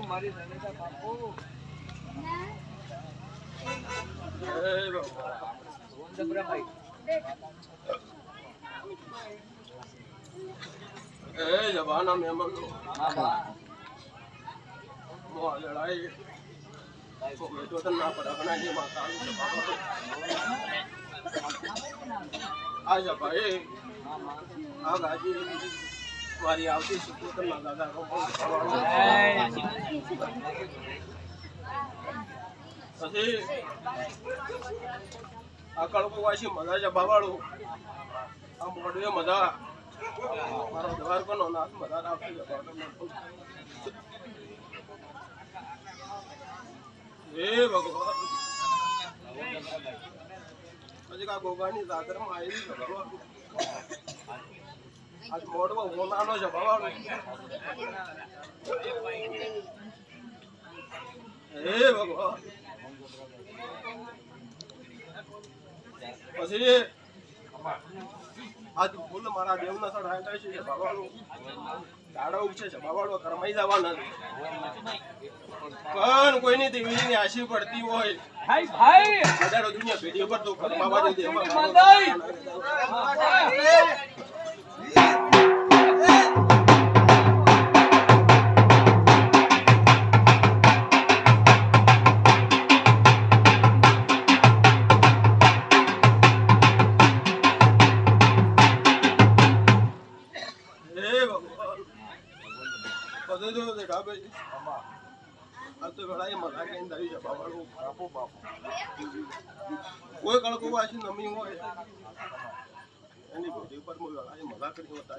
મારી નનેતા બાપુ जबाना मेहमान लड़ाई तो ना पड़ा ये माता आज भाई आगाजी મારી આવતી સુપુત્રના દાદા પછી આ કળકો વાસી મજા છે બાવાળું આ મોડવે મજા મારો દ્વારકાનો નાથ મજા રાખી હે ભગવાન પછી કા ગોગાની દાદરમાં આવી છે ભગવાન आज मोड़वा होनानो છે બાવા હે ભગવાન પછી આજ ફૂલ મારા દેવના સડાય છે બાવાનું દાડો ઉછે છે બાવાડો કરમાઈ જવાના પણ કોઈની દેવીની આશી પડતી હોય ભાઈ ભાઈ હજારો દુનિયા પેઢી ઉપર તો કરમાવા દે દેવા કોઈ કળકો વાસી નમી હોય એની બધી ઉપર મજા કરી હોતા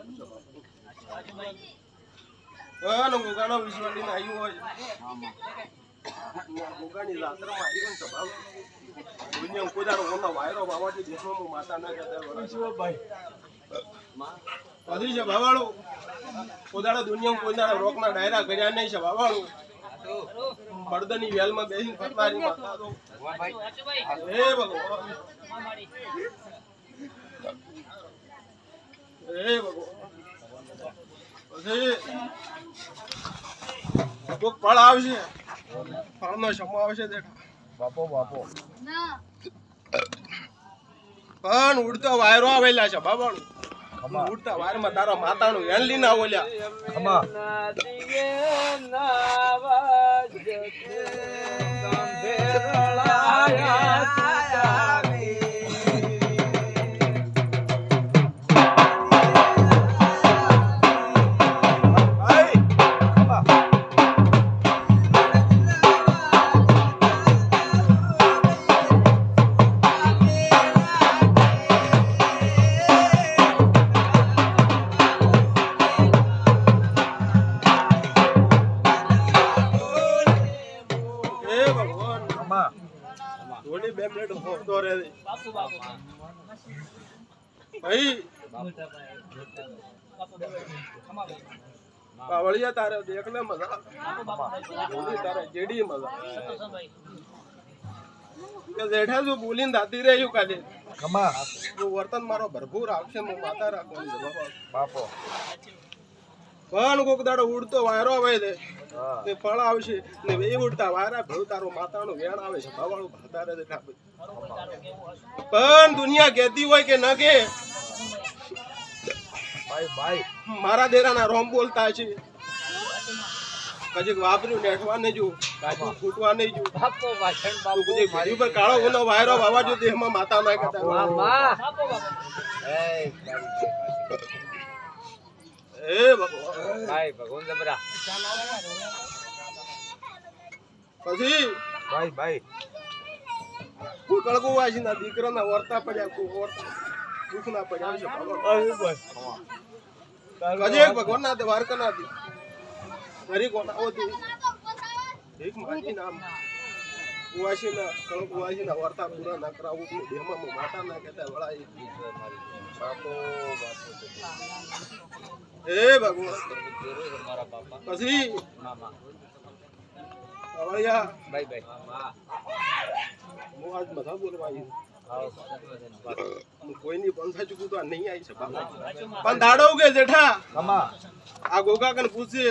ગોગાનો વિશ્વાડીને આવ્યું હોય ગોગાની જાત્રામાં આવી પણ સ્વભાવ દુનિયા કોદારો ઓનો વાયરો બાવાજી દેશમાં માતા ના કહેતા બધી છે બાવાળું કોદાડો દુનિયા કોદાડો રોકના ડાયરા કર્યા નહીં છે બાવાળું પડદની વેલમાં બેસીને ફરનારી માતા તો હે ભગવાન હે ભગવાન પછી કોક ફળ આવશે ફળનો સમો આવશે દેખા બાપો બાપો પણ ઉડતો વાયરો આવેલા છે બાબાનું ઉડતા વારમાં તારા માતાનું વેણ લીને આવલ્યા ખમા પાવળિયા તારે દેખલે મજા તારે જેડી મજા જેઠા જો બોલીને દાતી રહ્યું કાલે ખમા વર્તન મારો ભરપૂર આવશે હું માતા રાખવાની બાપો પણ કોક દાડો ઉડતો વાયરો આવે છે તે ફળ આવશે ને એ ઉડતા વાયરા ભેવ તારો માતાનું વેણ આવે છે ભાવાળું ભાતારે દેખા પણ દુનિયા કહેતી હોય કે ન કે ભાઈ ભાઈ મારા દેરાના રોમ બોલતા છે કજીક વાપર્યું નેઠવા નહીં જો કાચું ફૂટવા નહીં જો બાપો વાછણ બાપુ મારી ઉપર કાળો ગુનો વાયરો વાવા જો દેહમાં માતા ના કહેતા એ ભગવાન ભાઈ ભગવાન જબરા પછી ભાઈ ભાઈ કોઈ કળકો વાસી ના દીકરાના વર્તા પડ્યા કોઈ વર્તા દુઃખ ના પડ્યા છે કજે ભગવાન ના દ્વારકા ના દી મારી કોના હોતી એક માજી નામ વાસી ના કળકો વાસી ના વર્તા પૂરા ના કરાવું કે દેહમાં માતા ના કહેતા વળાઈ બાપો બાપો હે ભગવાન પછી મામા આવળિયા ભાઈ ભાઈ મામા હું આજ મજા બોલવા કોઈની પંથા ચૂકું તો નહીં આવી છે પણ દાડો કે જેઠા ખમા આ ગોગા કન પૂછે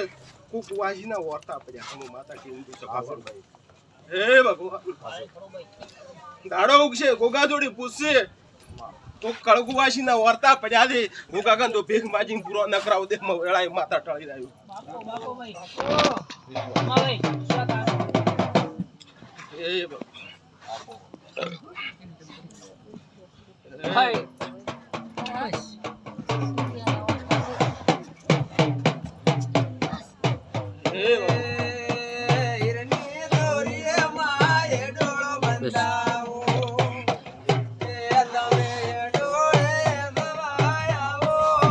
કુવાસીના વર્તા પડ્યા હું માતા કે ઊંધું સભા પર ભાઈ હે ભગવાન દાડો ઉગશે ગોગા જોડી પૂછશે તો કળકુવાસીના વર્તા પડ્યા દે હું કાકા તો ભેગ માજીને પૂરો ન કરાવ દે વેળાએ માતા ટળી રહ્યું હે ભાઈ હે હિરની દોરીએ માએ ડોળો બંધા